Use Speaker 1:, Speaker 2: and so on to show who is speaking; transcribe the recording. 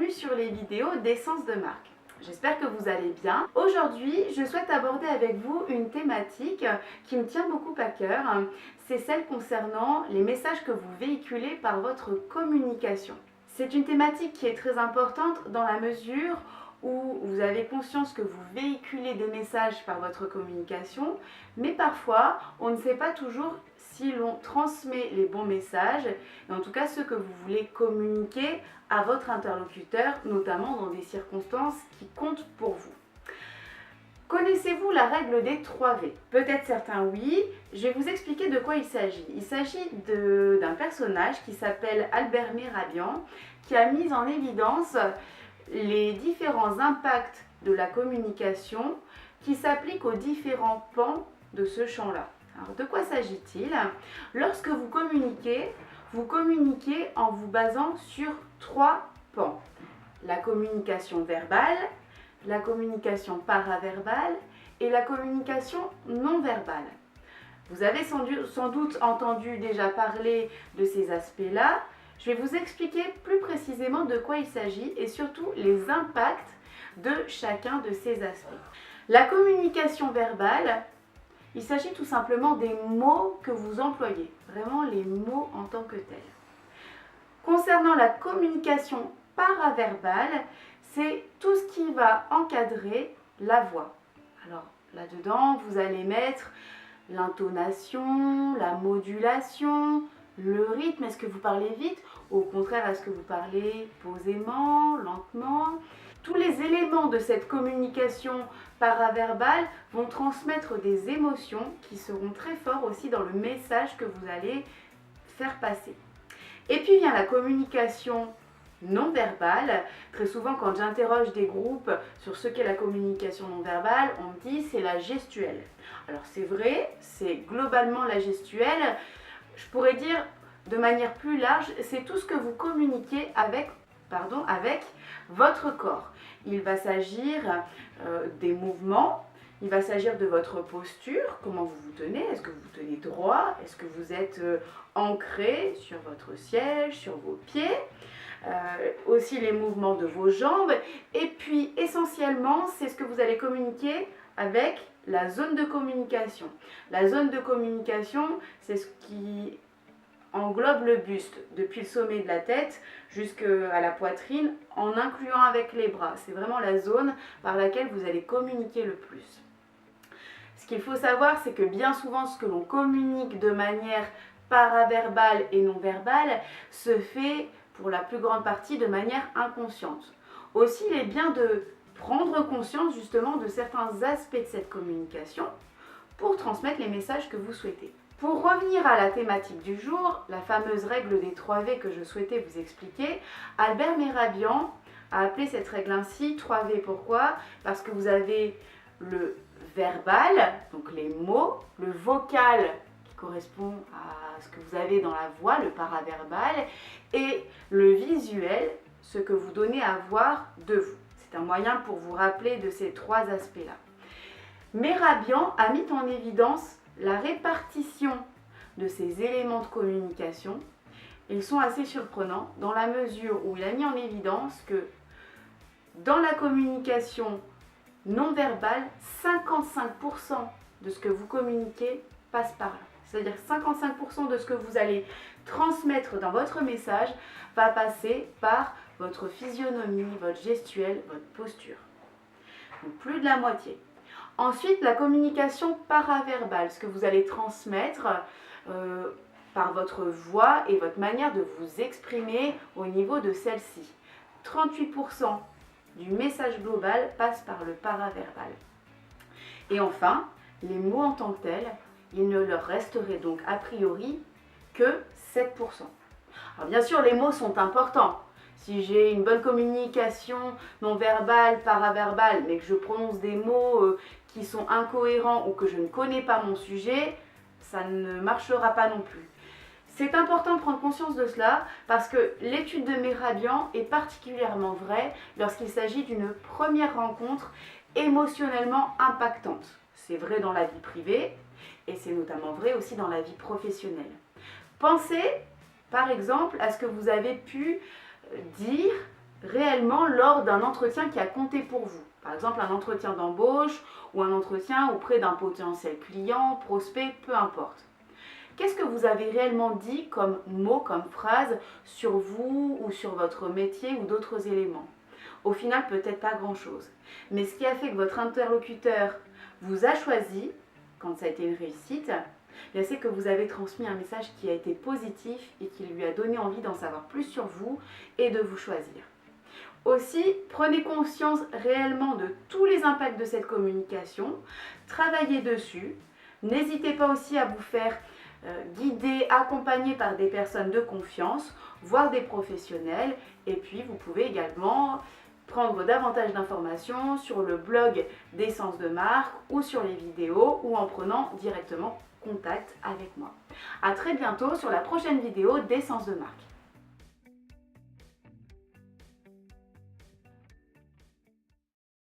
Speaker 1: bienvenue sur les vidéos d'Essence de marque. J'espère que vous allez bien. Aujourd'hui, je souhaite aborder avec vous une thématique qui me tient beaucoup à cœur. C'est celle concernant les messages que vous véhiculez par votre communication. C'est une thématique qui est très importante dans la mesure où vous avez conscience que vous véhiculez des messages par votre communication, mais parfois on ne sait pas toujours si l'on transmet les bons messages, et en tout cas ceux que vous voulez communiquer à votre interlocuteur, notamment dans des circonstances qui comptent pour vous. Connaissez-vous la règle des 3 V? Peut-être certains oui, je vais vous expliquer de quoi il s'agit. Il s'agit d'un personnage qui s'appelle Albert Mehrabian, qui a mis en évidence les différents impacts de la communication qui s'appliquent aux différents pans de ce champ-là. Alors, de quoi s'agit-il? Lorsque vous communiquez en vous basant sur 3 pans. La communication verbale, la communication paraverbale et la communication non verbale. Vous avez sans doute entendu déjà parler de ces aspects-là. Je vais vous expliquer plus précisément de quoi il s'agit et surtout les impacts de chacun de ces aspects. La communication verbale, il s'agit tout simplement des mots que vous employez, vraiment les mots en tant que tels. Concernant la communication paraverbale, c'est tout ce qui va encadrer la voix. Alors là-dedans, vous allez mettre l'intonation, la modulation, le rythme. Est-ce que vous parlez vite? Au contraire, est-ce que vous parlez posément, lentement? Tous les éléments de cette communication paraverbale vont transmettre des émotions qui seront très forts aussi dans le message que vous allez faire passer. Et puis vient la communication non verbale. Très souvent, quand j'interroge des groupes sur ce qu'est la communication non verbale, on me dit c'est la gestuelle. Alors c'est vrai, c'est globalement la gestuelle. Je pourrais dire de manière plus large, c'est tout ce que vous communiquez avec votre corps. Il va s'agir des mouvements, il va s'agir de votre posture, comment vous vous tenez, est-ce que vous vous tenez droit, est-ce que vous êtes ancré sur votre siège, sur vos pieds, aussi les mouvements de vos jambes, et puis essentiellement, c'est ce que vous allez communiquer avec la zone de communication. La zone de communication, c'est ce qui englobe le buste, depuis le sommet de la tête jusqu'à la poitrine, en incluant avec les bras. C'est vraiment la zone par laquelle vous allez communiquer le plus. Ce qu'il faut savoir, c'est que bien souvent, ce que l'on communique de manière paraverbale et non verbale se fait pour la plus grande partie de manière inconsciente. Aussi, il est bien de prendre conscience justement de certains aspects de cette communication pour transmettre les messages que vous souhaitez. Pour revenir à la thématique du jour, la fameuse règle des 3 V que je souhaitais vous expliquer, Albert Mehrabian a appelé cette règle ainsi 3 V. Pourquoi? Parce que vous avez le verbal, donc les mots, le vocal qui correspond à ce que vous avez dans la voix, le paraverbal, et le visuel, ce que vous donnez à voir de vous. C'est un moyen pour vous rappeler de ces 3 aspects-là. Mehrabian a mis en évidence la répartition de ces éléments de communication. Ils sont assez surprenants dans la mesure où il a mis en évidence que dans la communication non verbale, 55% de ce que vous communiquez passe par là. C'est-à-dire 55% de ce que vous allez transmettre dans votre message va passer par votre physionomie, votre gestuelle, votre posture. Donc plus de la moitié. Ensuite, la communication paraverbale, ce que vous allez transmettre par votre voix et votre manière de vous exprimer au niveau de celle-ci. 38% du message global passe par le paraverbal. Et enfin, les mots en tant que tels, il ne leur resterait donc a priori que 7%. Alors bien sûr, les mots sont importants. Si j'ai une bonne communication non verbale, paraverbale, mais que je prononce des mots qui sont incohérents ou que je ne connais pas mon sujet, ça ne marchera pas non plus. C'est important de prendre conscience de cela parce que l'étude de Mehrabian est particulièrement vraie lorsqu'il s'agit d'une première rencontre émotionnellement impactante. C'est vrai dans la vie privée et c'est notamment vrai aussi dans la vie professionnelle. Pensez par exemple à ce que vous avez pu dire réellement lors d'un entretien qui a compté pour vous. Par exemple, un entretien d'embauche ou un entretien auprès d'un potentiel client, prospect, peu importe. Qu'est-ce que vous avez réellement dit comme mot, comme phrase sur vous ou sur votre métier ou d'autres éléments? Au final, peut-être pas grand-chose. Mais ce qui a fait que votre interlocuteur vous a choisi, quand ça a été une réussite, c'est que vous avez transmis un message qui a été positif et qui lui a donné envie d'en savoir plus sur vous et de vous choisir. Aussi, prenez conscience réellement de tous les impacts de cette communication, travaillez dessus. N'hésitez pas aussi à vous faire guider, accompagner par des personnes de confiance, voire des professionnels. Et puis, vous pouvez également prendre davantage d'informations sur le blog d'Essence de Marque ou sur les vidéos ou en prenant directement contact avec moi. A très bientôt sur la prochaine vidéo d'Essence de Marque.